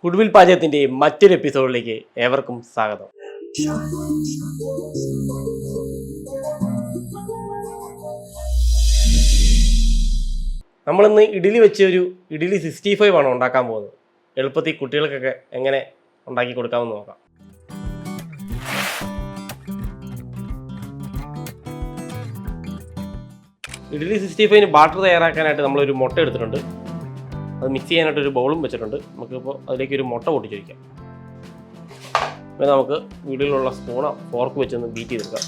ഫുഡ്വിൽ പാചകത്തിൻ്റെ മറ്റൊരു എപ്പിസോഡിലേക്ക് ഏവർക്കും സ്വാഗതം. നമ്മളിന്ന് ഇഡ്ഡലി വെച്ച് ഒരു ഇഡ്ഡലി 65 ആണ് ഉണ്ടാക്കാൻ പോകുന്നത്. എളുപ്പത്തിൽ കുട്ടികൾക്കൊക്കെ എങ്ങനെ ഉണ്ടാക്കി കൊടുക്കാമെന്ന് നോക്കാം. ഇഡ്ഡലി 65ന് ബാറ്റർ തയ്യാറാക്കാനായിട്ട് നമ്മളൊരു മുട്ട എടുത്തിട്ടുണ്ട്. അത് മിക്സ് ചെയ്യാനായിട്ടൊരു ബൗളും വെച്ചിട്ടുണ്ട്. നമുക്കിപ്പോൾ അതിലേക്ക് ഒരു മുട്ട പൊട്ടിച്ചൊഴിക്കാം. പിന്നെ നമുക്ക് വീട്ടിലുള്ള സ്പൂണോ ഫോർക്ക് വെച്ചൊന്ന് ബീറ്റ് ചെയ്തെടുക്കാം.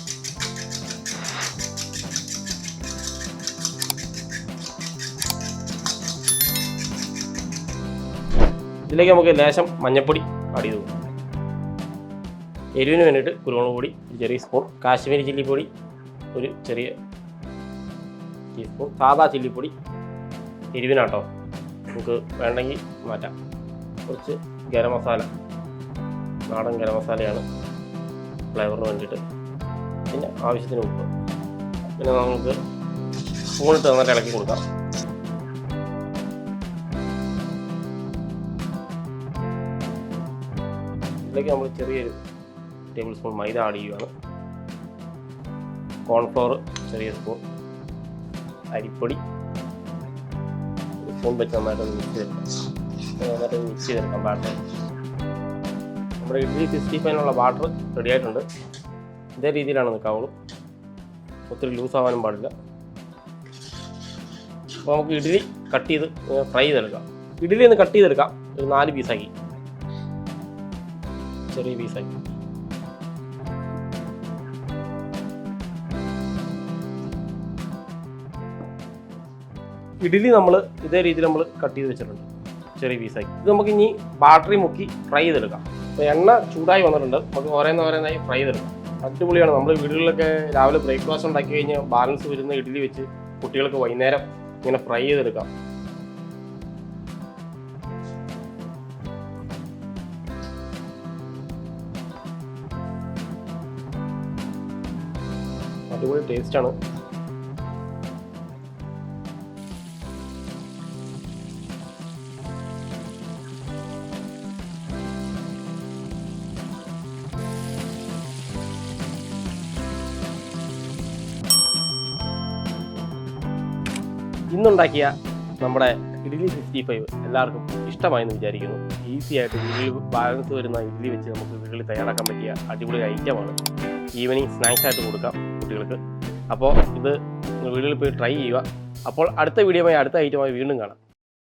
ഇതിലേക്ക് നമുക്ക് ലേശം മഞ്ഞൾപ്പൊടി ആഡ് ചെയ്ത് കൊടുക്കാം. എരിവിന് വേണ്ടിയിട്ട് കുരുമുളക് പൊടി ഒരു ചെറിയ സ്പൂൺ, കാശ്മീരി ചില്ലിപ്പൊടി ഒരു ചെറിയ ടീസ്പൂൺ, സാദാ ചില്ലിപ്പൊടി എരിവിനാട്ടോ, നമുക്ക് വേണ്ടെങ്കിൽ മാറ്റാം. കുറച്ച് ഗരം മസാല, നാടൻ ഗരം മസാലയാണ് ഫ്ലേവറിന് വേണ്ടിയിട്ട്. പിന്നെ ആവശ്യത്തിന് ഉപ്പ്. പിന്നെ നമുക്ക് സ്പൂണിട്ട് നന്നായിട്ട് ഇളക്കി കൊടുക്കാം. ഇതിലേക്ക് നമ്മൾ ചെറിയൊരു ടേബിൾ സ്പൂൺ മൈദ ആഡ് ചെയ്യുകയാണ്. കോൺഫ്ലവർ ചെറിയ സ്പൂൺ, അരിപ്പൊടി സ്പൂൺ വെച്ച് നന്നായിട്ട് മിക്സ് ചെയ്തെടുക്കാം. ബാറ്റർ നമ്മുടെ ഇഡ്ഡലി 65നുള്ള ബാറ്റർ റെഡി ആയിട്ടുണ്ട്. ഇതേ രീതിയിലാണ് നിൽക്കാവുള്ളൂ, ഒത്തിരി ലൂസ് ആവാനും പാടില്ല. അപ്പോൾ നമുക്ക് ഇഡ്ഡലി കട്ട് ചെയ്ത് ഫ്രൈ ചെയ്തെടുക്കാം. ഇഡ്ഡലി ഒന്ന് കട്ട് ചെയ്തെടുക്കാം. ഒരു 4 പീസാക്കി, ചെറിയ പീസാക്കി. ഇഡ്ഡലി നമ്മൾ ഇതേ രീതിയിൽ നമ്മൾ കട്ട് ചെയ്ത് വെച്ചിട്ടുണ്ട്, ചെറിയ പീസാക്കി. ഇത് നമുക്ക് ഇനി ബാറ്ററി മുക്കി ഫ്രൈ ചെയ്തെടുക്കാം. അപ്പോൾ എണ്ണ ചൂടായി വന്നിട്ടുണ്ട്. നമുക്ക് ഓരോന്നായി ഫ്രൈ ചെയ്തെടുക്കാം. അടിപൊളിയാണ്. നമ്മൾ വീടുകളിലൊക്കെ രാവിലെ ബ്രേക്ക്ഫാസ്റ്റ് ഉണ്ടാക്കി കഴിഞ്ഞാൽ ബാലൻസ് വരുന്ന ഇഡ്ഡലി വെച്ച് കുട്ടികൾക്ക് വൈകുന്നേരം ഇങ്ങനെ ഫ്രൈ ചെയ്തെടുക്കാം. അടിപൊളി ടേസ്റ്റാണ്. ഇന്നുണ്ടാക്കിയ നമ്മുടെ ഇഡ്ഡലി 65 എല്ലാവർക്കും ഇഷ്ടമായെന്ന് വിചാരിക്കുന്നു. ഈസി ആയിട്ട് വീട്ടിൽ ബാലൻസ് വരുന്ന ഇഡ്ഡലി വെച്ച് നമുക്ക് വീട്ടിൽ തയ്യാറാക്കാൻ പറ്റിയ അടിപൊളി ഐറ്റമാണ്. ഈവനിങ് സ്നാക്സ് ആയിട്ട് കൊടുക്കാം കുട്ടികൾക്ക്. അപ്പോൾ ഇത് വീട്ടിൽ പോയി ട്രൈ ചെയ്യുക. അപ്പോൾ അടുത്ത വീഡിയോയുമായി അടുത്ത ഐറ്റമായി വീണ്ടും കാണാം.